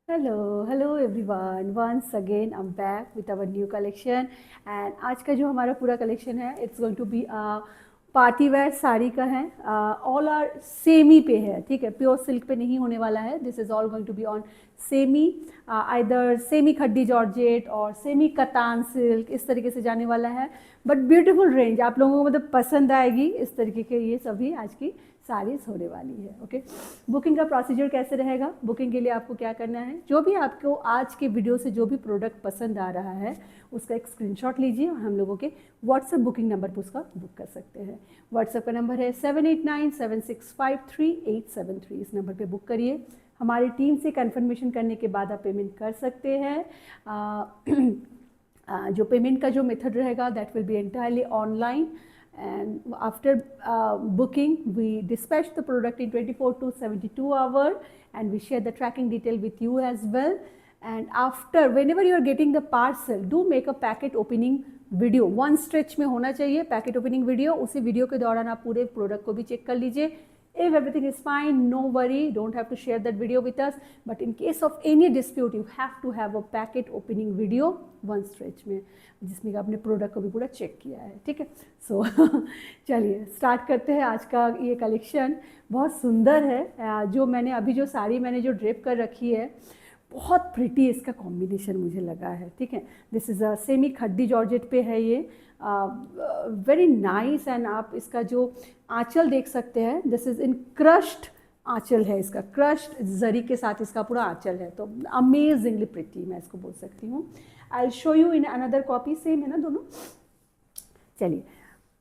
Hello everyone, once again I am back with our new collection. And आज का जो हमारा पूरा कलेक्शन है it's going to be party wear sari का है। ऑल आर सेमी पे है, ठीक है, प्योर सिल्क पे नहीं होने वाला है। This is all going to be on semi, either semi khaddi georgette और सेमी कतान सिल्क, इस तरीके से जाने वाला है। बट ब्यूटीफुल रेंज, आप लोगों को मतलब पसंद आएगी। इस तरीके के ये सभी आज की साड़ीज होने वाली है। ओके, बुकिंग का प्रोसीजर कैसे रहेगा? बुकिंग के लिए आपको क्या करना है, जो भी आपको आज के वीडियो से जो भी प्रोडक्ट पसंद आ रहा है उसका एक स्क्रीनशॉट लीजिए और हम लोगों के व्हाट्सएप बुकिंग नंबर पर उसका बुक कर सकते हैं। व्हाट्सएप का नंबर है 7897653873। इस नंबर पे बुक करिए। हमारी टीम से कन्फर्मेशन करने के बाद आप पेमेंट कर सकते हैं। जो पेमेंट का जो मेथड रहेगा that will be entirely online, and after booking we dispatch the product in 24 to 72 hours and we share the tracking detail with you as well. And after whenever you are getting the parcel, do make a packet opening video, one stretch में होना चाहिए packet opening video. उसी video के दौरान आप पूरे product को भी चेक कर लीजिए। If everything is fine, no worry, don't have to share that video with us, but in case of any dispute you have to have a packet opening video one stretch में, जिसमें आपने product को भी पूरा check किया है, ठीक है। सो चलिए स्टार्ट करते हैं आज का ये कलेक्शन। बहुत सुंदर है। जो मैंने अभी जो साड़ी मैंने जो ड्रेप कर रखी है, बहुत प्रिटी इसका कॉम्बिनेशन मुझे लगा है, ठीक है। This is a semi khaddi georgette पे है ये, वेरी नाइस। एंड आप इसका जो आंचल देख सकते हैं, दिस इज़ इन क्रश्ड आंचल है, इसका क्रश्ड जरी के साथ इसका पूरा आंचल है, तो अमेजिंगली प्रिटी मैं इसको बोल सकती हूँ। I show you in another copy, same है ना दोनों। चलिए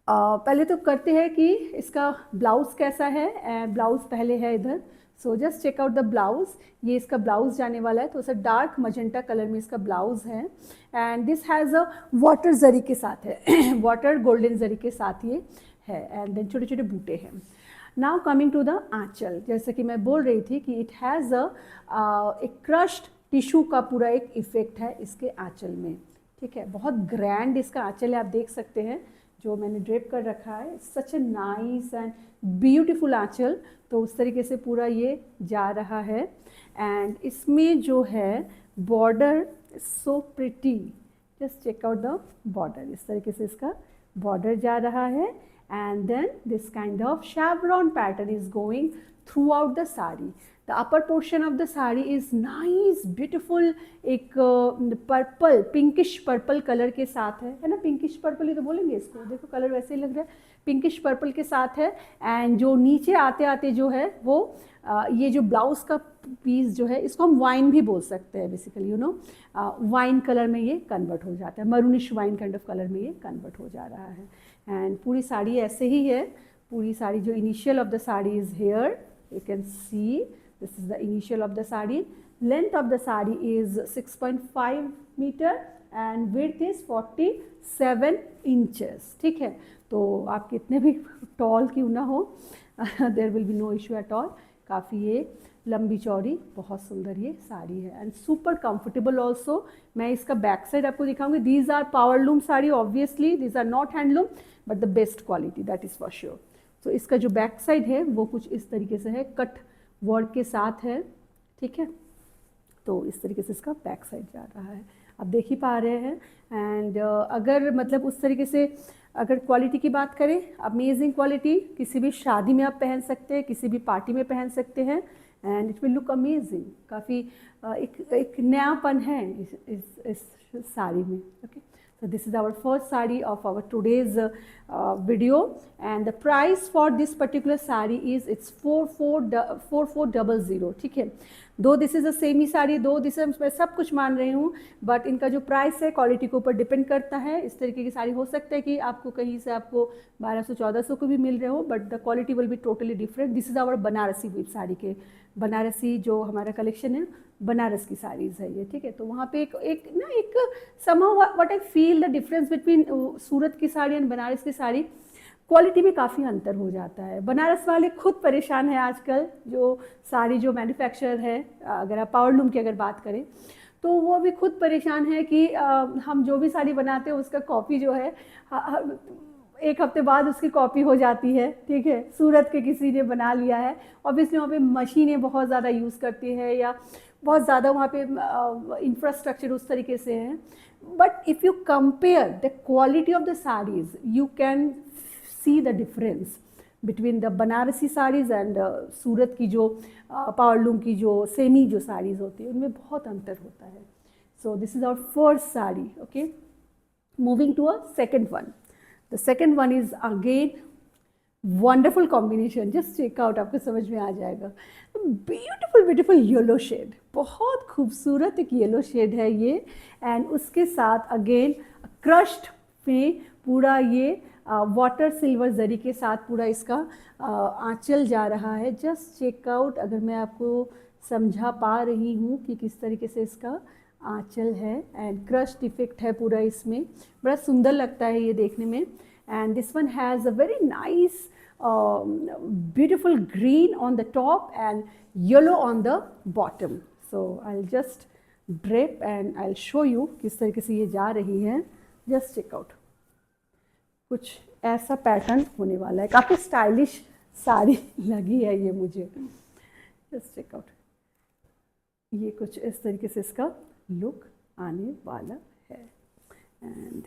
पहले तो करते हैं कि इसका ब्लाउज कैसा है। ब्लाउज पहले है इधर, so just check out the blouse. ये इसका ब्लाउज जाने वाला है, तो सर डार्क मजेंटा कलर में इसका ब्लाउज है। And this has a water zari के साथ है वाटर गोल्डन जरी के साथ ये है। एंड देन छोटे छोटे बूटे हैं। नाउ कमिंग टू द आंचल, जैसे कि मैं बोल रही थी कि इट हैज़ एक क्रश्ड टिश्यू का पूरा एक इफेक्ट है इसके आंचल में, ठीक है। बहुत ग्रैंड इसका आंचल है, आप देख सकते हैं जो मैंने ड्रेप कर रखा है। सच ए नाइस एंड ब्यूटीफुल आंचल, तो उस तरीके से पूरा ये जा रहा है। एंड इसमें जो है border so pretty, just check out the border. इस तरीके से इसका बॉर्डर जा रहा है। And then this kind of chevron pattern is going throughout the sari. The upper portion of the sari is nice beautiful, एक पर्पल पिंकिश पर्पल कलर के साथ है ना, पिंकिश पर्पल ही तो बोलेंगे इसको, देखो कलर वैसे ही लग रहा है, पिंकिश पर्पल के साथ है। एंड जो नीचे आते आते जो है वो ये जो ब्लाउज का पीस जो है, इसको हम वाइन भी बोल सकते हैं basically, you know, wine colour में ये कन्वर्ट हो जाता है, maroonish wine kind of colour में ये कन्वर्ट हो जा रहा है। एंड पूरी साड़ी ऐसे ही है। पूरी साड़ी जो initial of the sari is here, you can C this is the initial of the sari. Length of the sari is 6.5 meter and width is 47 inches, ठीक है। तो आप कितने भी टॉल क्यों ना हो there will be no issue at all। काफ़ी ये लंबी चौड़ी बहुत सुंदर ये साड़ी है एंड सुपर कंफर्टेबल ऑल्सो। मैं इसका बैक साइड आपको दिखाऊंगी। These are powerloom sari, obviously these are not handloom but the best quality, that is for sure. तो इसका जो बैक साइड है वो कुछ इस तरीके से है, कट वर्क के साथ है, ठीक है। तो इस तरीके से इसका बैक साइड जा रहा है, आप देख ही पा रहे हैं। एंड अगर मतलब उस तरीके से अगर क्वालिटी की बात करें, अमेजिंग क्वालिटी, किसी भी शादी में आप पहन सकते हैं, किसी भी पार्टी में पहन सकते हैं and it will look amazing. काफ़ी एक नयापन है इस साड़ी में, okay. So this is our first sari of our today's video, and the price for this particular sari is it's 4400, ठीक है। दो this is a semi sari, दो दिस मैं सब कुछ मान रही हूँ, बट इनका जो प्राइस है क्वालिटी के ऊपर डिपेंड करता है। इस तरीके की साड़ी हो सकता है कि आपको कहीं से आपको 1200-1400 को भी मिल रहे हो, but the quality will be totally different. This is our Banarasi weave sari के, बनारसी जो हमारा कलेक्शन है बनारस की साड़ीज़ है ये, ठीक है। तो वहाँ पे एक somehow what I feel the difference between Surat की साड़ी एंड बनारस की साड़ी, क्वालिटी में काफ़ी अंतर हो जाता है। बनारस वाले खुद परेशान है आजकल, जो साड़ी जो मैन्युफैक्चरर है, अगर आप पावरलूम की अगर बात करें तो वो भी खुद परेशान है कि हम जो भी साड़ी बनाते हैं उसका कॉपी जो है एक हफ्ते बाद उसकी कॉपी हो जाती है, ठीक है। सूरत के किसी ने बना लिया है, ऑब्वियसली वहाँ पे मशीनें बहुत ज़्यादा यूज़ करती है या बहुत ज़्यादा वहाँ पे इंफ्रास्ट्रक्चर उस तरीके से है, but if you compare the quality of the saris you can see the difference between the Banarasi saris and Surat की जो पावरलूम की जो सेमी जो साड़ीज़ होती है उनमें बहुत अंतर होता है. So this is our first sari. Okay, moving to a second one. The second one is again wonderful combination. Just check out, आपको समझ में आ जाएगा. Beautiful येलो शेड, बहुत खूबसूरत एक येलो शेड है ये. एंड उसके साथ अगेन क्रश्ड में पूरा ये वाटर सिल्वर जरी के साथ पूरा इसका आंचल जा रहा है. जस्ट चेक आउट, अगर मैं आपको समझा पा रही हूँ कि किस तरीके से इसका आंचल है. एंड क्रश्ड इफेक्ट है पूरा इसमें, बड़ा सुंदर लगता है ये देखने में. And this one has a very nice beautiful green on the top and yellow on the bottom. So I will just drape and I will show you किस तरीके से ये जा रही है. जस्ट चेक आउट, कुछ ऐसा पैटर्न होने वाला है. काफ़ी स्टाइलिश साड़ी लगी है ये मुझे. जस्ट चेक आउट, ये कुछ इस तरीके से इसका लुक आने वाला है. एंड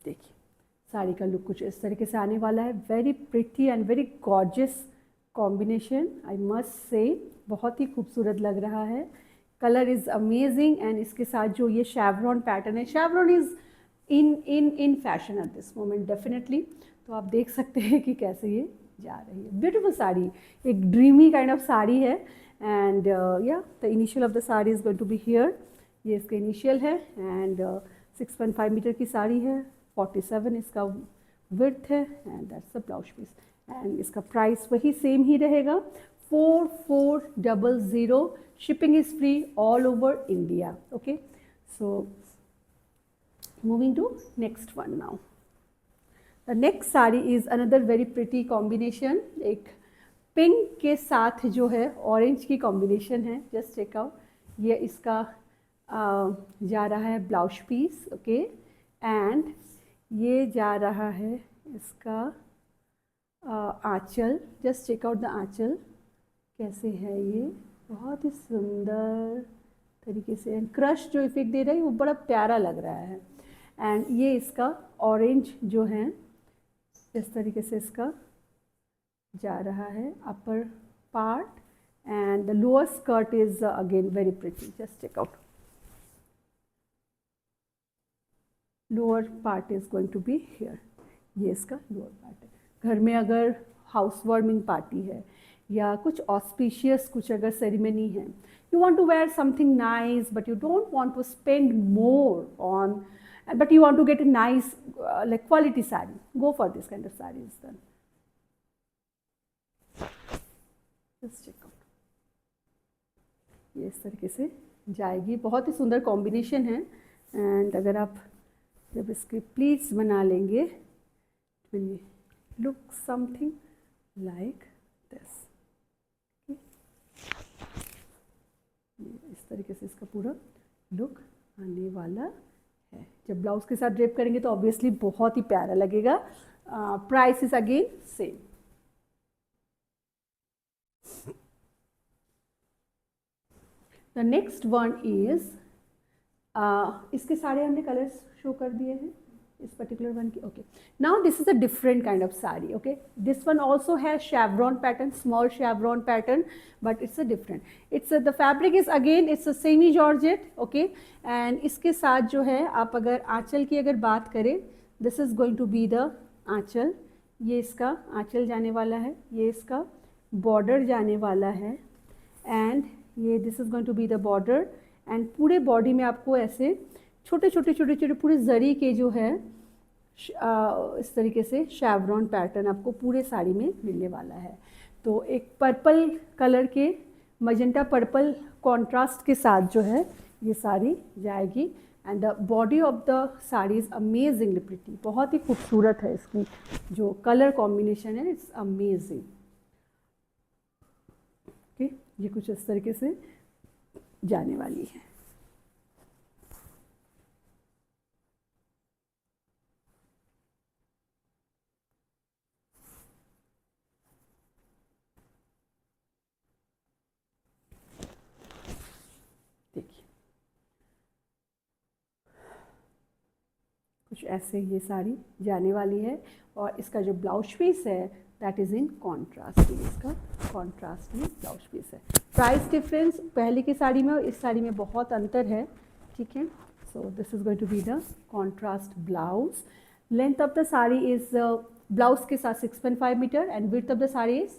देखिए साड़ी का लुक कुछ इस तरीके से आने वाला है. Very pretty and very gorgeous combination, I must say. बहुत ही खूबसूरत लग रहा है. Colour is amazing. एंड इसके साथ जो ये शेवरॉन पैटर्न है, chevron is in fashion at this moment definitely. तो आप देख सकते हैं कि कैसे ये जा रही है. ब्यूटीफुल साड़ी, एक ड्रीमी काइंड ऑफ साड़ी है. एंड या the initial of the sari is going to be here. ये इसका इनिशियल है. एंड 6.5 मीटर की साड़ी है. 47 इसका विड्थ है. And that's the blouse piece. And इसका प्राइस वही सेम ही रहेगा, 4400. Shipping is free all over India. Okay, so moving to next one now. The next sari is another very pretty combination. एक pink के साथ जो है ऑरेंज की कॉम्बिनेशन है. जस्ट चेक आउट, ये इसका जा रहा है ब्लाउज पीस. ओके, एंड ये जा रहा है इसका आंचल. जस्ट चेक आउट द आंचल कैसे है. ये बहुत ही सुंदर तरीके से एंड क्रश जो इफेक्ट दे रहा है वो बड़ा प्यारा लग रहा है. एंड ये इसका ऑरेंज जो है इस तरीके से इसका जा रहा है upper part. And the lower skirt is again very pretty. Just check out, lower part is going to be here. ये इसका लोअर पार्ट है. घर में अगर हाउस वार्मिंग पार्टी है या कुछ ऑस्पिशियस कुछ अगर सेरेमनी है, you want to wear something nice but you don't want to spend more on, but you want to get a nice like quality saree, go for this kind of sarees then. Just check out, ये इस तरीके से जाएगी. बहुत ही सुंदर combination है. And अगर आप जब इसके प्लीट्स बना लेंगे it will look something like this. इस तरीके से इसका पूरा लुक आने वाला है. जब ब्लाउज के साथ ड्रेप करेंगे तो ऑब्वियसली बहुत ही प्यारा लगेगा. Price is again same. The next one is, इसके सारे हमने कलर्स शो कर दिए हैं इस पर्टिकुलर वन की. Okay, now this is a different kind of sari. Okay, this one also has chevron pattern, small chevron pattern, but it's a different. It's the fabric is again it's a semi georgette. Okay, and इसके साथ जो है आप अगर आंचल की अगर बात करें, this is going to be the anchal. ये इसका आंचल जाने वाला है. ये इसका बॉर्डर जाने वाला है. एंड ये this is going to be the border. And पूरे बॉडी में आपको ऐसे छोटे छोटे छोटे छोटे पूरे जरी के जो है इस तरीके से शेवरॉन पैटर्न आपको पूरे साड़ी में मिलने वाला है. तो एक पर्पल कलर के मजेंटा पर्पल कॉन्ट्रास्ट के साथ जो है ये साड़ी जाएगी. And the body of the sari is amazingly pretty, बहुत ही खूबसूरत है इसकी जो कलर कॉम्बिनेशन है, इट्स अमेजिंग। ओके, ये कुछ इस तरीके से जाने वाली है। देखिए कुछ ऐसे ये साड़ी जाने वाली है, और इसका जो ब्लाउज पीस है दैट इज़ इन कॉन्ट्रास्ट, इसका कॉन्ट्रास्ट में ब्लाउज पीस है। प्राइस डिफरेंस पहले की साड़ी में और इस साड़ी में बहुत अंतर है, ठीक है। So this is going to be the contrast blouse. Length of the sari is blouse के साथ 6.5 metre and width of the sari is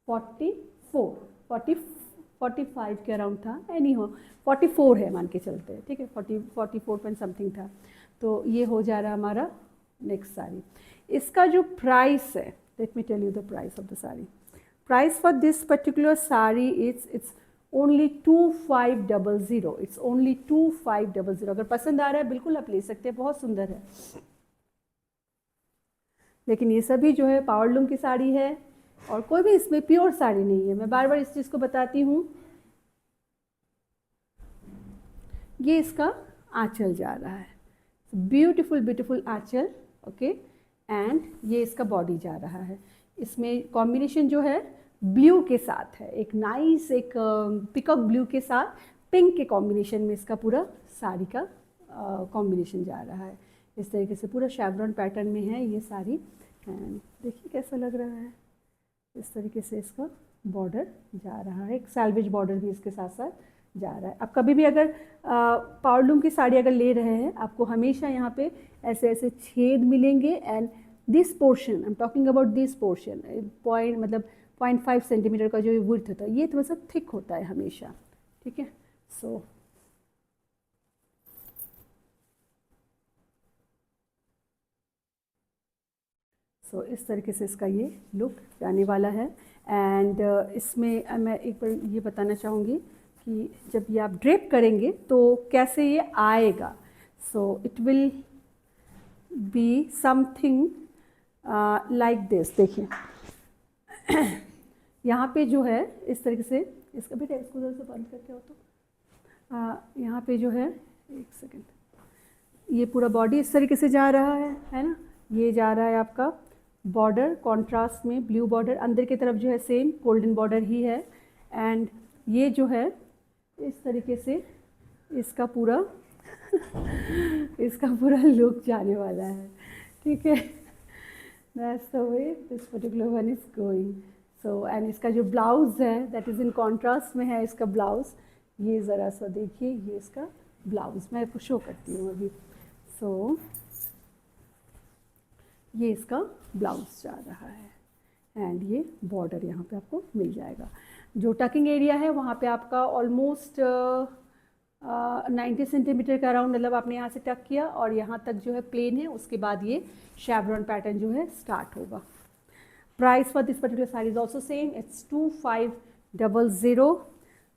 45 के अराउंड था, एनी हो 44 है मान के चलते हैं, ठीक है, 44 पॉइंट समथिंग था। तो ये हो जा रहा हमारा नेक्स्ट साड़ी। इसका जो प्राइस है, let me tell you the price of the sari. Price for this particular sari it's only 2500, it's only 2500। अगर पसंद आ रहा है बिल्कुल आप ले सकते हैं, बहुत सुंदर है। लेकिन ये सभी जो है पावरलूम की साड़ी है और कोई भी इसमें प्योर साड़ी नहीं है, मैं बार बार इस चीज़ को बताती हूँ। ये इसका आंचल जा रहा है, ब्यूटीफुल ब्यूटीफुल आंचल, ओके, एंड ये इसका बॉडी जा रहा है। इसमें कॉम्बिनेशन जो है ब्लू के साथ है, एक नाइस एक पिकअप ब्लू के साथ पिंक के कॉम्बिनेशन में इसका पूरा साड़ी का कॉम्बिनेशन जा रहा है। इस तरीके से पूरा शेवरॉन पैटर्न में है ये साड़ी, एंड देखिए कैसा लग रहा है। इस तरीके से इसका बॉर्डर जा रहा है, एक सैल्वेज बॉर्डर भी इसके साथ साथ जा रहा है। आप कभी भी अगर पावरलूम की साड़ी अगर ले रहे हैं, आपको हमेशा यहाँ पे ऐसे ऐसे छेद मिलेंगे, and this portion, I am talking about this portion, point मतलब 0.5 सेंटीमीटर का जो विड्थ होता है, ये थोड़ा सा थिक होता है हमेशा, ठीक है। सो इस तरीके से इसका ये लुक जाने वाला है। एंड इसमें मैं एक बार ये बताना चाहूँगी कि जब ये आप ड्रेप करेंगे तो कैसे ये आएगा। So it will be something like this. देखिए यहाँ पे जो है इस तरीके से, इसका बेटा इसको उधर से बंद करके हो तो यहाँ पे जो है, एक सेकेंड, ये पूरा बॉडी इस तरीके से जा रहा है ना। ये जा रहा है आपका बॉर्डर कॉन्ट्रास्ट में ब्लू बॉर्डर, अंदर की तरफ जो है सेम गोल्डन बॉर्डर ही है, एंड ये जो है इस तरीके से इसका पूरा इसका पूरा लुक जाने वाला है, ठीक है। That's the way this particular one is going. So and इसका जो ब्लाउज है दैट इज़ इन कॉन्ट्रास्ट में है इसका ब्लाउज। ये ज़रा सा देखिए, ये इसका ब्लाउज मैं आपको शो करती हूँ अभी। सो ये इसका ब्लाउज जा रहा है, एंड ये बॉर्डर यहाँ पे आपको मिल जाएगा। जो टकिंग एरिया है वहाँ पे आपका ऑलमोस्ट 90 सेंटीमीटर का अराउंड, मतलब आपने यहाँ से टक किया और यहाँ तक जो है प्लेन है, उसके बाद ये शेवरॉन पैटर्न जो है स्टार्ट होगा। Price for this particular sari is also same, it's 2500।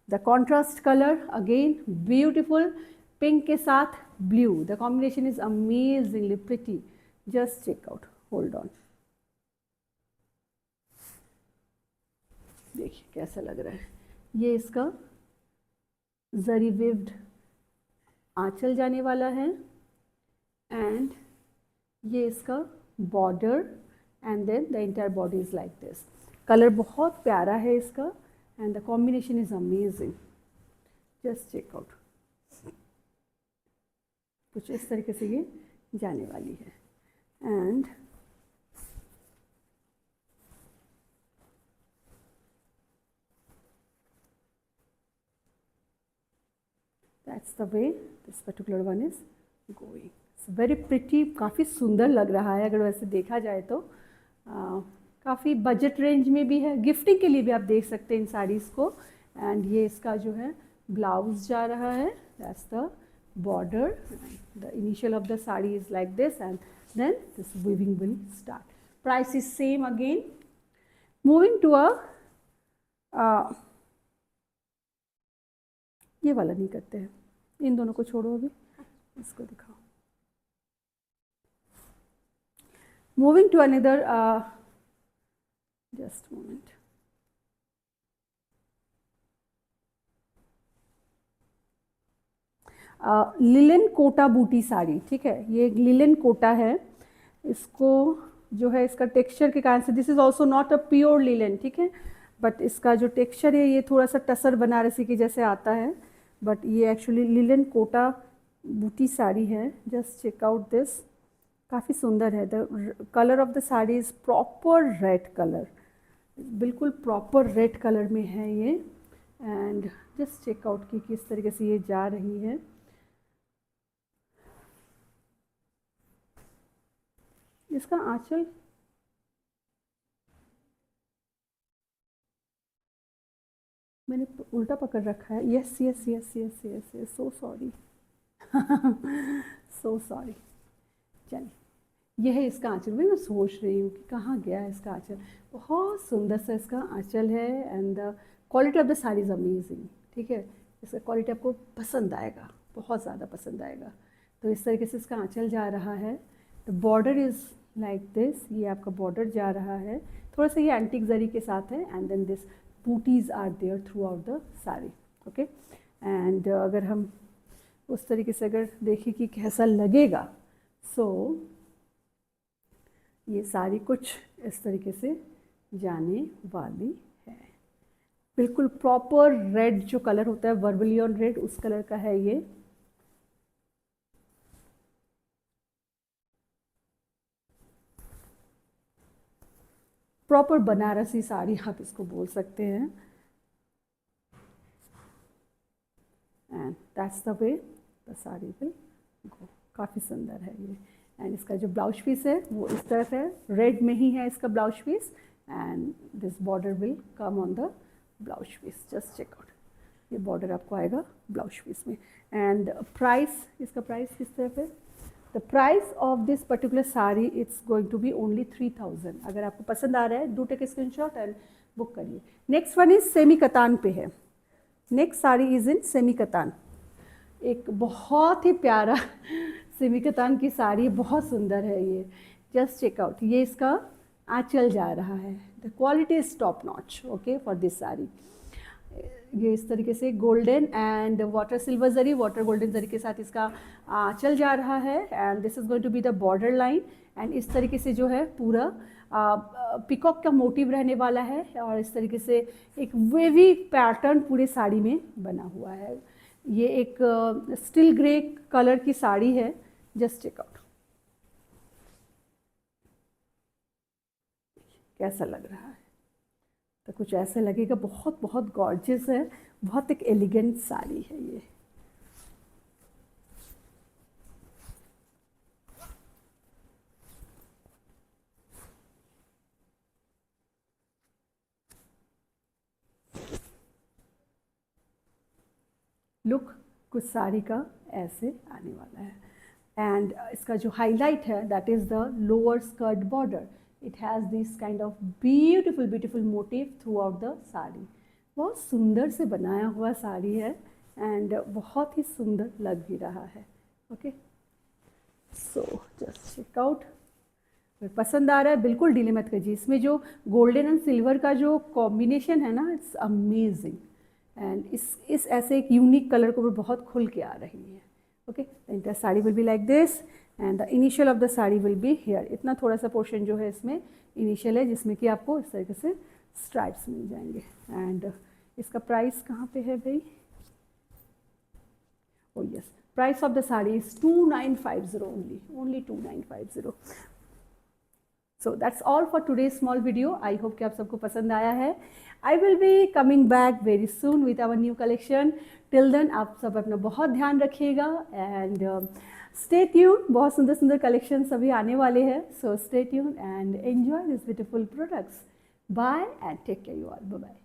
The contrast colour again beautiful, pink के साथ blue, the combination is amazingly pretty. Just check out, hold on, देखिए कैसा लग रहा है। ये इसका जरी विव्ड आंचल जाने वाला है, एंड ये इसका border, and then the entire body is like this. Colour बहुत प्यारा है इसका, and the combination is amazing. Just check out, कुछ इस तरीके से ये जाने वाली है। And that's the way this particular one is going. It's very pretty, काफ़ी सुंदर लग रहा है अगर वैसे देखा जाए तो। काफ़ी बजट रेंज में भी है, गिफ्टिंग के लिए भी आप देख सकते हैं इन साड़ीज़ को। एंड ये इसका जो है ब्लाउज जा रहा है, that's the border, the initial of the sari is like this, and then this weaving will start. Price is same again. Moving to a ये वाला नहीं करते हैं, इन दोनों को छोड़ो अभी। इसको दिखाओ। Moving to another, just moment. Linen Kota बूटी साड़ी, ठीक है, ये लिलन कोटा है। इसको जो है इसका टेक्सचर के कारण से, this is also not a pure linen, ठीक है, बट इसका जो टेक्सचर है ये थोड़ा सा टसर बनारसी के जैसे आता है, बट ये एक्चुअली लिलन कोटा बूटी साड़ी है। जस्ट चेक आउट दिस, काफ़ी सुंदर है। The colour of the sari is proper red colour, बिल्कुल प्रॉपर रेड कलर में है ये। एंड जस्ट चेक आउट कि किस तरीके से ये जा रही है। इसका आंचल मैंने उल्टा पकड़ रखा है। Yes yes yes yes yes yes, so sorry so sorry. चलिए, यह है इसका आंचल। मैं सोच रही हूँ कि कहाँ गया है इसका आंचल। बहुत सुंदर सा इसका आंचल है and the quality of the sari is amazing, ठीक है। इसका क्वालिटी आपको पसंद आएगा, बहुत ज़्यादा पसंद आएगा। तो इस तरीके से इसका आंचल जा रहा है। The border is like this, ये आपका बॉर्डर जा रहा है, थोड़ा सा ये एंटीक जरी के साथ है। एंड देन दिस बूटीज़ are there throughout the sari, okay. And अगर हम उस तरीके से अगर देखें कि कैसा लगेगा, सो ये साड़ी कुछ इस तरीके से जाने वाली है। बिल्कुल प्रॉपर रेड जो कलर होता है, वर्बलियन रेड, उस कलर का है ये। प्रॉपर बनारसी साड़ी आप इसको बोल सकते हैं। And that's the way the sari will go. काफ़ी सुंदर है ये। एंड इसका जो ब्लाउज पीस है वो इस तरफ है, रेड में ही है इसका blouse piece. And this border will come on the blouse piece. Just check out, ये बॉर्डर आपको आएगा ब्लाउज पीस में। एंड प्राइस, इसका प्राइस किस तरफ है? The price of this particular sari it's going to be only 3000। अगर आपको पसंद आ रहा है, do take screenshot and book करिए। Next one is semi katan पे है। Next sari is in semi katan. एक बहुत ही प्यारा सेमी कतान की साड़ी, बहुत सुंदर है ये। जस्ट चेक आउट, ये इसका आंचल जा रहा है। The quality is top notch, okay, for this sari. ये इस तरीके से golden and water silver zari, water golden zari के साथ इसका आंचल जा रहा है। And this is going to be the border line. And इस तरीके से जो है पूरा पिकॉक का मोटिव रहने वाला है। और इस तरीके से एक वेवी पैटर्न पूरे साड़ी में बना हुआ है। ये एक स्टील ग्रे कलर की साड़ी है। जस्ट चेक आउट, कैसा लग रहा है? तो कुछ ऐसा लगेगा, बहुत बहुत गॉर्जियस है, बहुत एक एलिगेंट साड़ी है ये। लुक कुछ साड़ी का ऐसे आने वाला है। एंड इसका जो हाईलाइट है that is the lower skirt border. It has this kind of beautiful beautiful motive through out the sari. बहुत सुंदर से बनाया हुआ साड़ी है एंड बहुत ही सुंदर लग भी रहा है, okay. So just check out, अगर पसंद आ रहा है बिल्कुल डिले मत कीजिए। इसमें जो गोल्डन एंड सिल्वर का जो कॉम्बिनेशन है ना, इट्स अमेजिंग। एंड इस ऐसे एक यूनिक कलर को भी बहुत खुल के आ रही है, okay. The sari will be like this and the initial of the sari will be here. इतना थोड़ा सा पोर्शन जो है इसमें इनिशियल है, जिसमें कि आपको इस तरीके से स्ट्राइप्स मिल जाएंगे। एंड इसका प्राइस कहाँ पे है भाई? Oh yes, price of the sari is 2950 only 2950। So that's all for today's small video. I hope कि आप सबको पसंद आया है। I will be coming back very soon with our new collection. Till then आप सब अपना बहुत ध्यान रखिएगा एंड स्टे ट्यून। बहुत सुंदर सुंदर कलेक्शन सभी आने वाले हैं। So stay tune and enjoy this beautiful products. Bye and take care you all. Bye bye.